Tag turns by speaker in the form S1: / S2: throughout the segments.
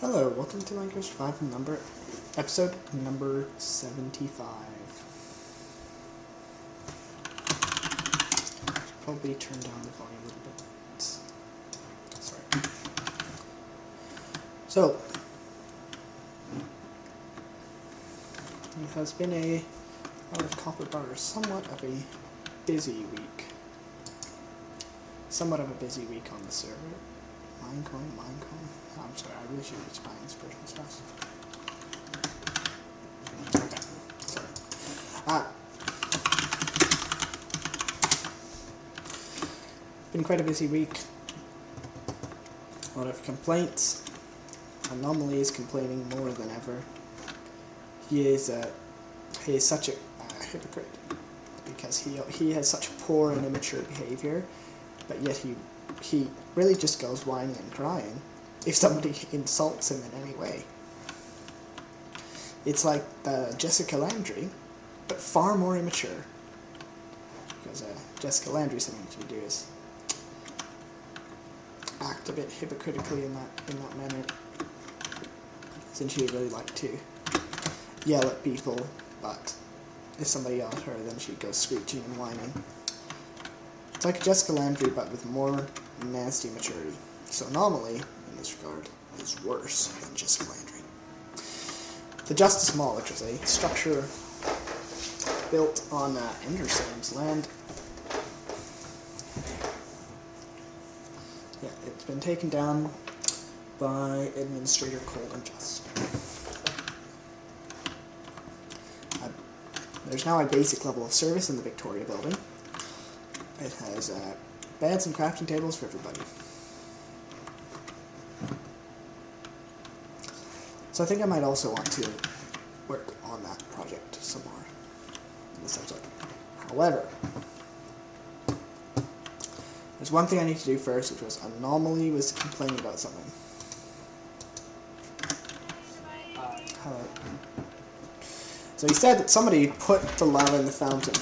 S1: Hello, welcome to Minecraft Survival episode number 75. Probably turn down the volume a little bit. Sorry. So, it has been a copper bar, somewhat of a busy week. Somewhat of a busy week on the server. Minecoin. I'm sorry, I really should use my inspirational stuff. Okay, sorry. Been quite a busy week. A lot of complaints. Anomaly is complaining more than ever. He is such a hypocrite because he has such poor and immature behavior, but yet he really just goes whining and crying if somebody insults him in any way. It's like Jessica Landry, but far more immature. Because Jessica Landry's thing to do is act a bit hypocritically in that manner, since she really liked to yell at people, but if somebody yelled at her, then she'd go screeching and whining. It's like Jessica Landry, but with more nasty maturity. So Anomaly, in this regard, is worse than Jessica Landry. The Justice Mall, which is a structure built on Endersam's land. Yeah, it's been taken down by Administrator Cold and Just. There's now a basic level of service in the Victoria building. It has beds and crafting tables for everybody. So I think I might also want to work on that project some more in this episode. However, there's one thing I need to do first, which was Anomaly was complaining about something. Hello. So he said that somebody put the lava in the fountain.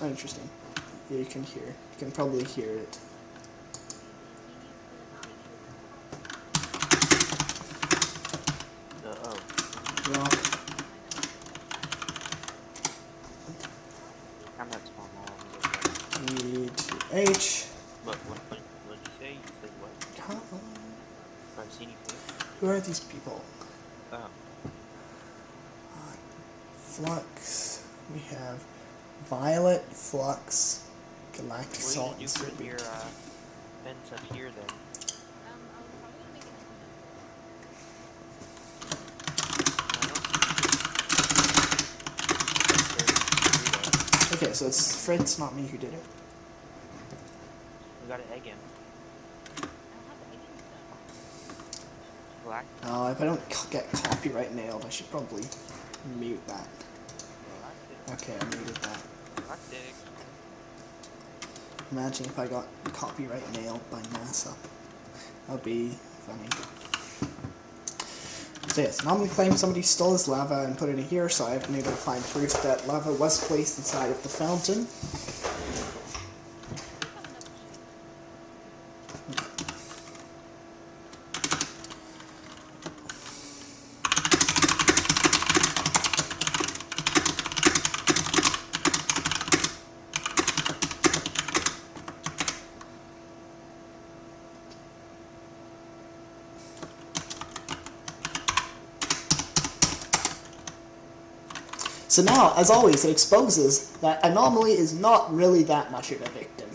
S1: Oh, interesting. Yeah, you can probably hear it. Rock.
S2: I'm not small.
S1: E2H.
S2: What did you say? You said what?
S1: Come on.
S2: I've seen you.
S1: Who are these people?
S2: Oh.
S1: Flux. We have Violet, Flux, Galactic Salt,
S2: What did you put your fence up here then?
S1: Okay, so it's Fred's not me who did it.
S2: We got an egg in. Black?
S1: Oh, if I don't get copyright nailed, I should probably mute that. Okay, I muted that. Imagine if I got copyright nailed by NASA. That would be funny. So yes, Anomaly claims somebody stole his lava and put it in here, so I've been able to find proof that lava was placed inside of the fountain. So now, as always, it exposes that Anomaly is not really that much of a victim.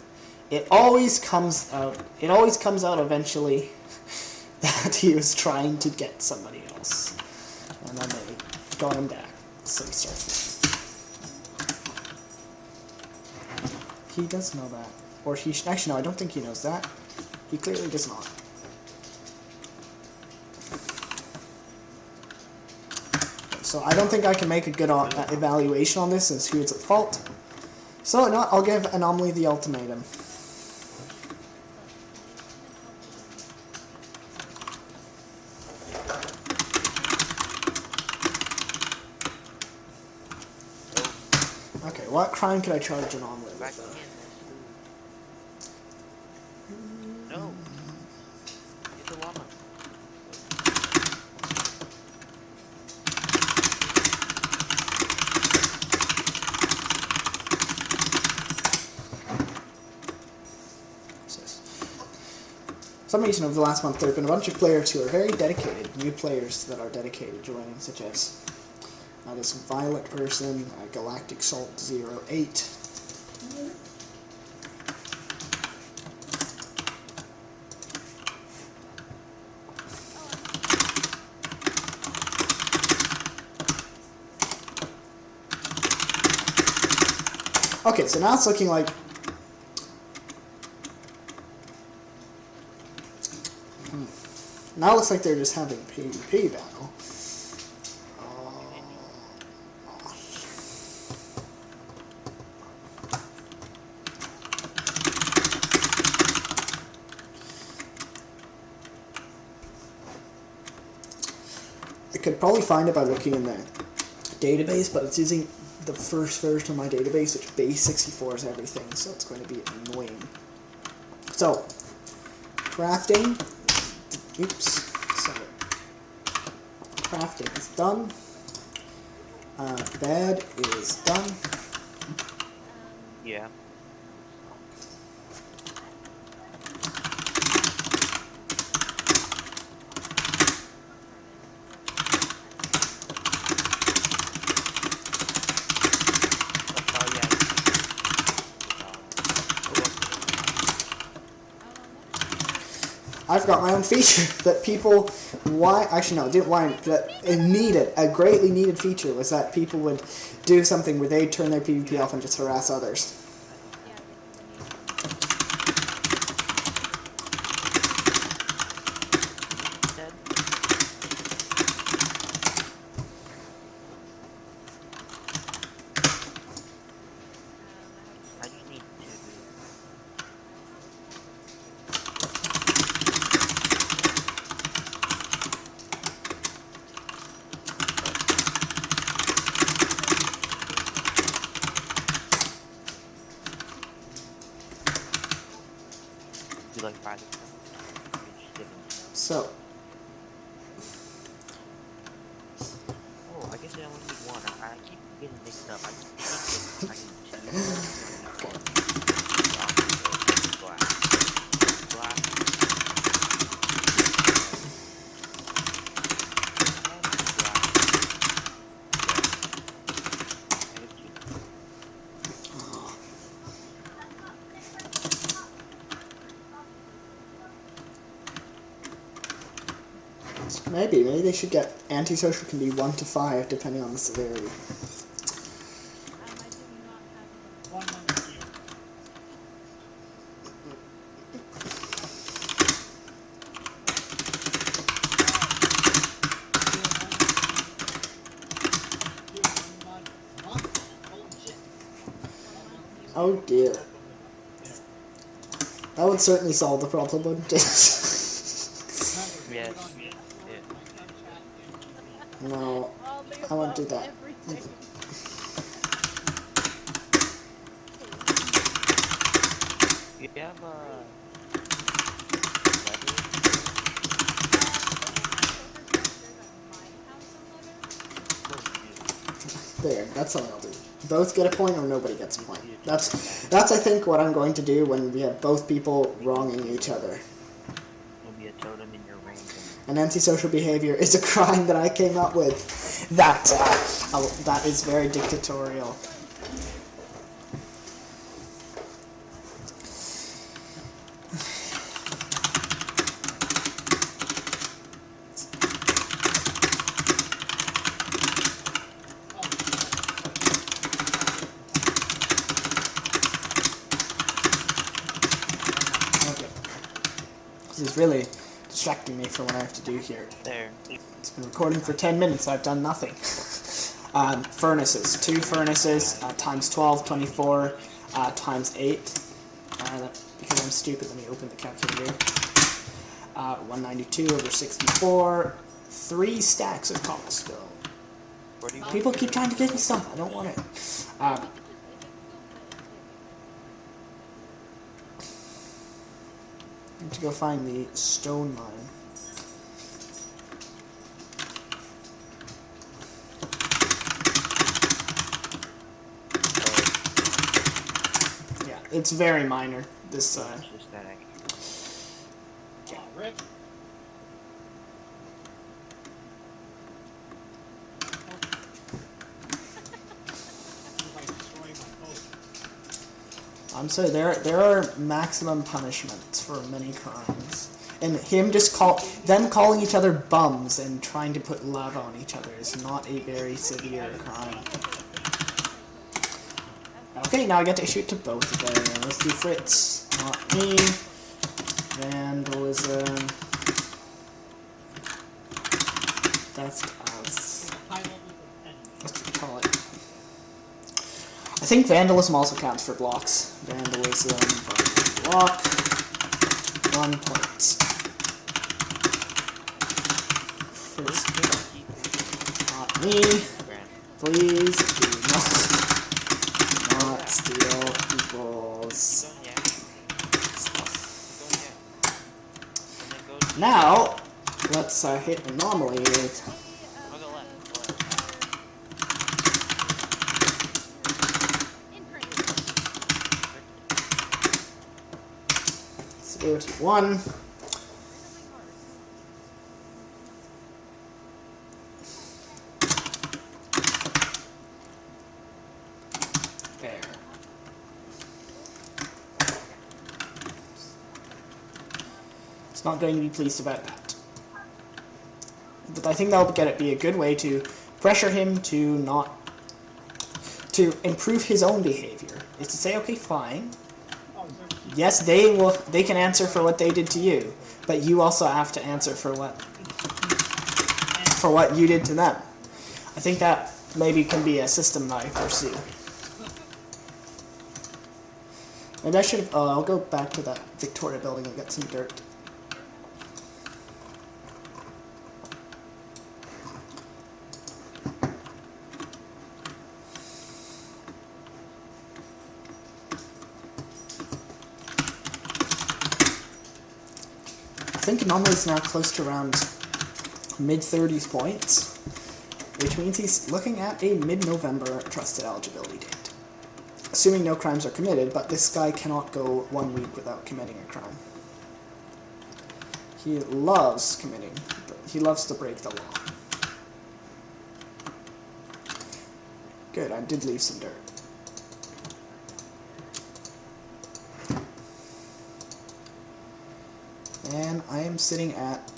S1: It always comes out eventually that he was trying to get somebody else. And then they got him back. So he starts. He does know that. Or he should, actually, no, I don't think he knows that. He clearly does not. So I don't think I can make a good evaluation on this as who is at fault. So no, I'll give Anomaly the ultimatum. Okay, what crime could I charge Anomaly
S2: Back
S1: with?
S2: in this food. No. Get the llama.
S1: For some reason over the last month there have been a bunch of players who are very dedicated, new players that are dedicated joining, such as this Violet person, Galactic Salt 08. Okay, so now it's looking like now it looks like they're just having a PvP battle. I could probably find it by looking in the database, but it's using the first version of my database, which base 64 is everything, so it's going to be annoying. So, crafting, oops, sorry. Crafting is done. Bed is done.
S2: Yeah.
S1: I've got my own feature that people, didn't want, but it needed, a greatly needed feature was that people would do something where they'd turn their PvP off and just harass others. So.
S2: Oh, I guess I only need one. I keep getting mixed up. I think I need two.
S1: Maybe they should get antisocial can be 1 to 5 depending on the severity. Oh dear. That would certainly solve the problem, wouldn't it?
S2: Yes. Yeah.
S1: No, I won't do that.
S2: You have
S1: There, that's something I'll do. Both get a point or nobody gets a point. That's I think what I'm going to do when we have both people wronging each other.
S2: There'll be a totem in your ring.
S1: And antisocial behavior is a crime that I came up with. That is very dictatorial. This is really distracting me from what I have to do here.
S2: There.
S1: It's been recording for 10 minutes, I've done nothing. Furnaces. 2 furnaces, times 12, 24. times 8. Because I'm stupid, let me open the calculator. 192 over 64. 3 stacks of cobblestone. People keep trying to give me stuff. I don't want it. Need to go find the stone mine. Yeah, it's very minor. This yeah. I'm sorry, there are maximum punishments for many crimes. And them calling each other bums and trying to put lava on each other is not a very severe crime. Okay, now I get to shoot to both of them. Let's do Fritz, not me. Vandalism. Theft of... Let's call it. I think vandalism also counts for blocks. Vandalism, block, 1 point. Fritz, not me. Please do not steal people's stuff. Now, let's hit anomaly with... Severity 1. There. It's not going to be pleased about that. But I think that'll be a good way to pressure him to improve his own behavior. Is to say, okay, fine. Yes, they can answer for what they did to you, but you also have to answer for what you did to them. I think that maybe can be a system I pursue. Maybe I should I'll go back to that Victoria building and get some dirt. I think Anomaly is now close to around mid-30s points, which means he's looking at a mid-November trusted eligibility date. Assuming no crimes are committed, but this guy cannot go 1 week without committing a crime. He loves to break the law. Good, I did leave some dirt. And I am sitting at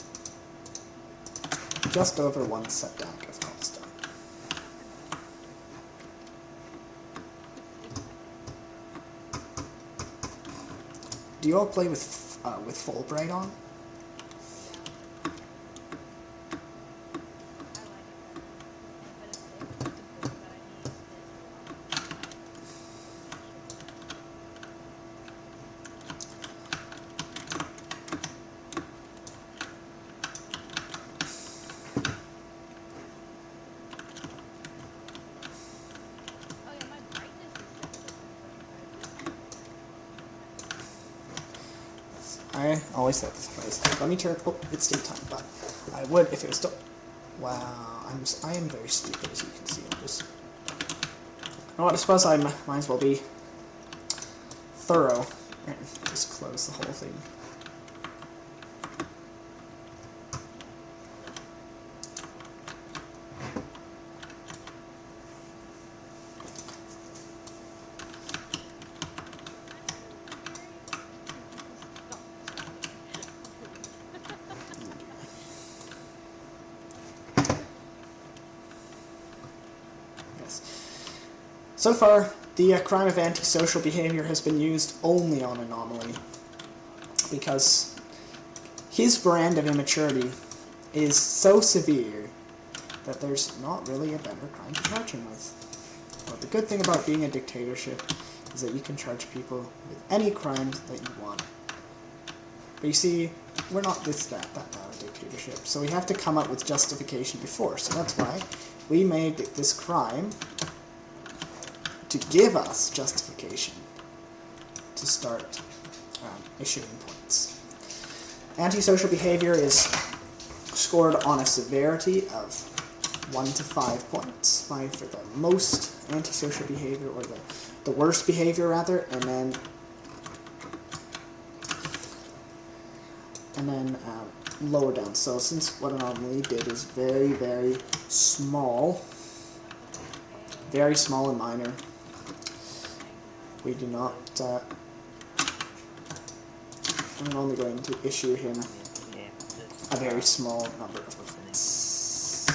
S1: just over 1 setback of cobblestone. Do you all play with Fulbright on? I always set this place. Let me turn. Oh, it's daytime, but I would if it was still. Wow, I am very stupid, as you can see. I'm just. You know what? I suppose I might as well be thorough and just close the whole thing. So far, the crime of antisocial behavior has been used only on Anomaly, because his brand of immaturity is so severe that there's not really a better crime to charge him with. But the good thing about being a dictatorship is that you can charge people with any crimes that you want. But you see, we're not that kind of dictatorship, so we have to come up with justification before. So that's why we made this crime to give us justification to start issuing points. Antisocial behavior is scored on a severity of 1 to 5 points. 5 for the most antisocial behavior, or the worst behavior rather, and then lower down. So since what anomaly did is very, very small and minor, we do not, I'm only going to issue him a very small number of points.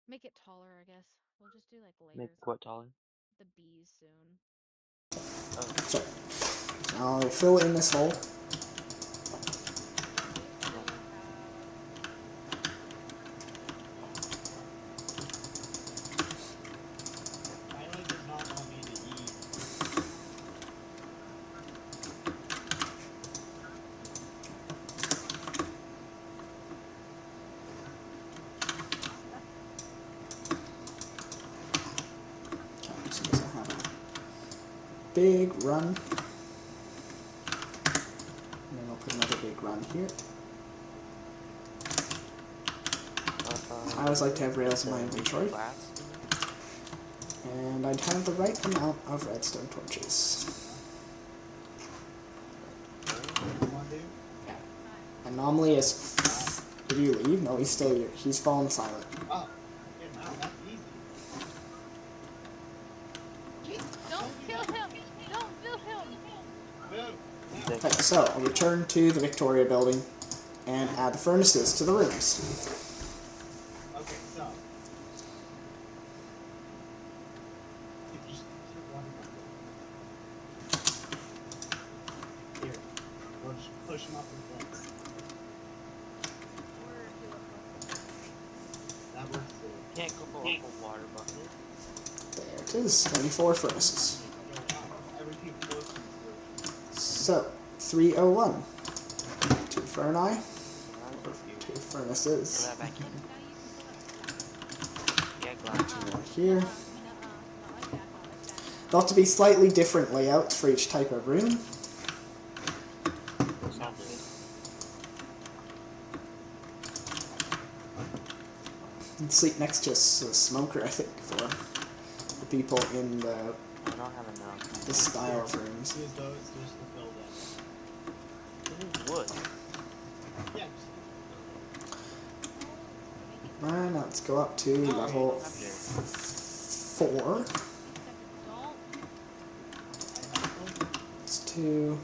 S3: Make it taller, I guess. We'll just do like layers.
S2: Make what taller?
S3: The bees soon.
S2: Oh.
S1: So, I'll fill in this hole. So this will have a big run. And then I'll put another big run here. I always like to have rails in my inventory. And I'd have the right amount of redstone torches. Yeah. Anomaly is... Did you leave? No, he's still here. He's fallen silent.
S4: Oh, yeah, no, that's easy.
S3: Don't kill him! Don't kill him!
S4: Boom.
S1: Okay, so I'll return to the Victoria building and add the furnaces to the rooms.
S4: Okay, so. If you keep running up here, we'll just push him up in place. That works too.
S2: Can't go up a water bucket.
S1: There it is, 24 furnaces.
S4: Everything flows through.
S1: So, 301. 2 Ferni,
S2: Put
S1: 2 furnaces.
S2: that back in. Yeah, glass.
S1: 2 more here. They'll have to be slightly different layouts for each type of room.
S2: Sound good.
S1: And sleep next to a smoker, I think, for the people in
S2: I don't have enough.
S1: this style of rooms.
S4: Use those just to fill them.
S2: This is wood.
S4: Yeah,
S1: And let's go up to level 4. It's 2.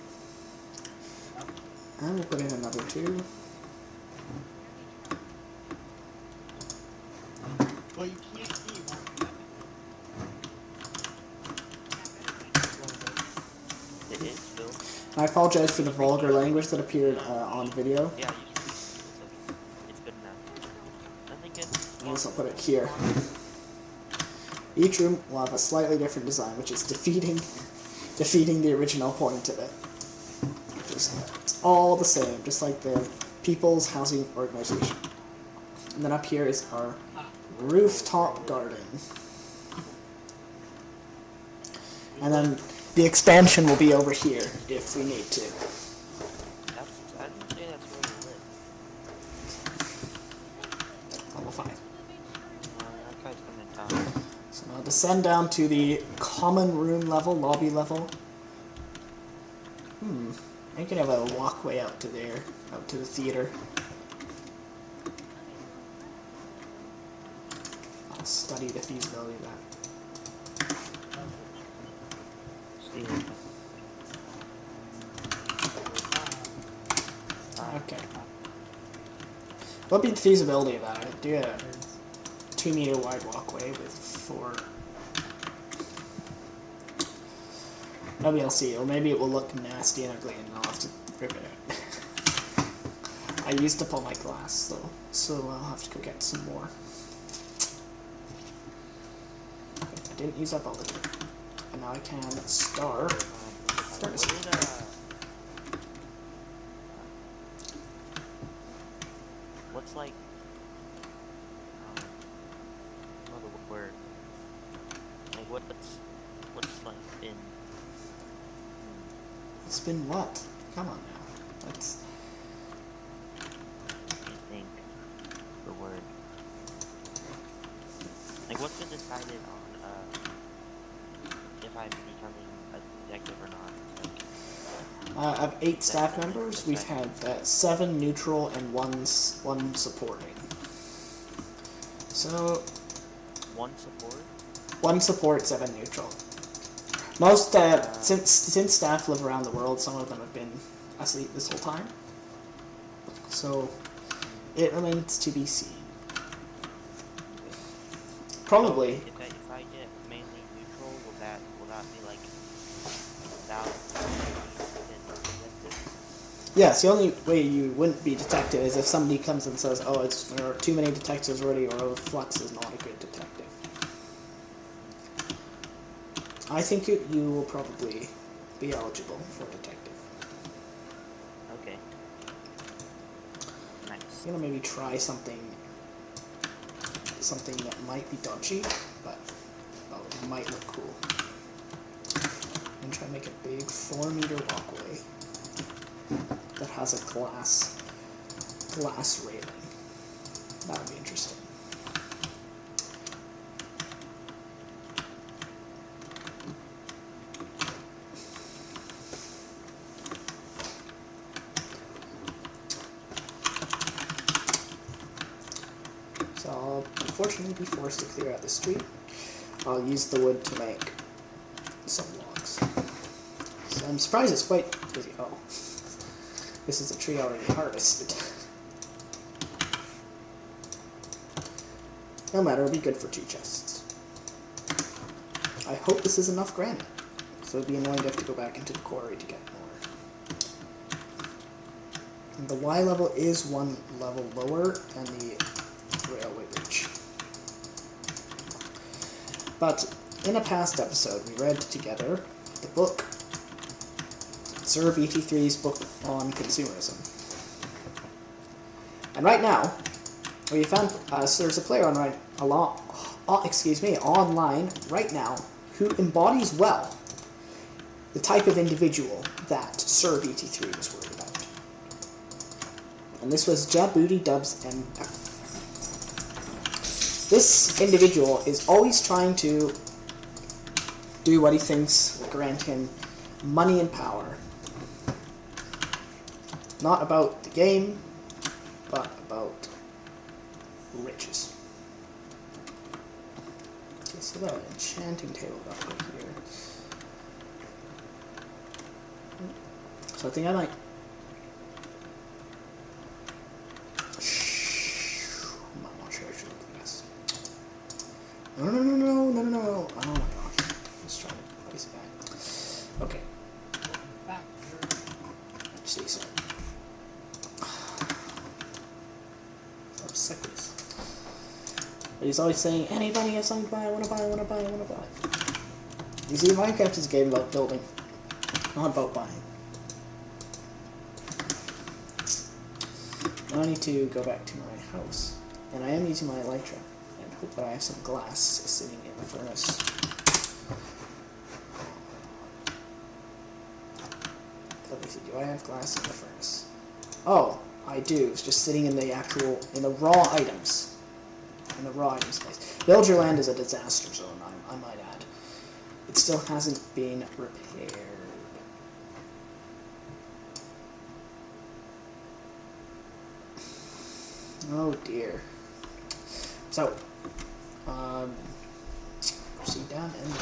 S1: And we'll put in another 2.
S4: well, you can't see one.
S2: It is filled.
S1: I apologize for the vulgar language that appeared on video.
S2: Yeah, it's good enough. Nothing good.
S1: I guess I'll put it here. Each room will have a slightly different design, which is defeating the original point of it. It's all the same, just like the People's Housing Organization. And then up here is our rooftop garden. And then the expansion will be over here if we need to.
S2: I didn't say that's where we live.
S1: Level 5.
S2: That guy's gonna die.
S1: So now descend down to the common room level, lobby level. I could have a walkway out to there, out to the theater. I'll study the feasibility of that.
S2: Steal.
S1: Okay. What would be the feasibility of that? I'd do a 2-meter wide walkway with 4. Maybe I'll see, or maybe it will look nasty and ugly and I'll have to rip it out. I used up all my glass though, so I'll have to go get some more. didn't use up all the time. And now I can start a
S2: What
S1: stream.
S2: did what's like another word? Like what's like been
S1: It's been what? Come on now. That's
S2: I think the word. Like what's been decided on if I'm becoming a detective or not? Like
S1: of 8
S2: that
S1: staff
S2: that's been
S1: members, we've
S2: decided.
S1: had 7 neutral and one supporting. So
S2: One support?
S1: 1 support, 7 neutral. Most since staff live around the world, some of them have been asleep this whole time. So it remains to be seen. Probably.
S2: So if I get mainly neutral, will that be like valid detective?
S1: Yes, the only way you wouldn't be detective is if somebody comes and says, "Oh, there are too many detectives already," or "Oh, Flux is not a good detective." I think you will probably be eligible for detective.
S2: Okay. Nice.
S1: I'm gonna maybe try something that might be dodgy, but it might look cool. I'm gonna try to make a big 4-meter walkway that has a glass railing. That would be interesting. So I'll unfortunately be forced to clear out the street. I'll use the wood to make some logs. So I'm surprised it's quite busy. Oh, this is a tree already harvested. No matter, it'll be good for 2 chests. I hope this is enough granite, so it'd be annoying to have to go back into the quarry to get more. And the Y level is 1 level lower than the railway bridge. But in a past episode, we read together the book, Sir BT3's book on consumerism. And right now, we found so there's a player online right now who embodies well the type of individual that Sir BT3 was worried about. And this was Jabooty Dubs MF. This individual is always trying to do what he thinks will grant him money and power. Not about the game, but about riches. Okay, so the enchanting table got put here. So I think I might... I'm not sure I should look at this. No. Oh my gosh. Let's try to place it back. Okay.
S4: Back.
S1: Let's see, so. I'm sick of this. But he's always saying, anybody has something to buy, I wanna buy. You see, Minecraft is a game about building, not about buying. Now I need to go back to my house. And I am using my elytra. And hope that I have some glass sitting in the furnace. Let me see, do I have glass in the furnace? Oh, I do. It's just sitting in the raw items. In the raw items place. Villagerland is a disaster zone, I might add. It still hasn't been repaired. Oh dear. So, proceed down and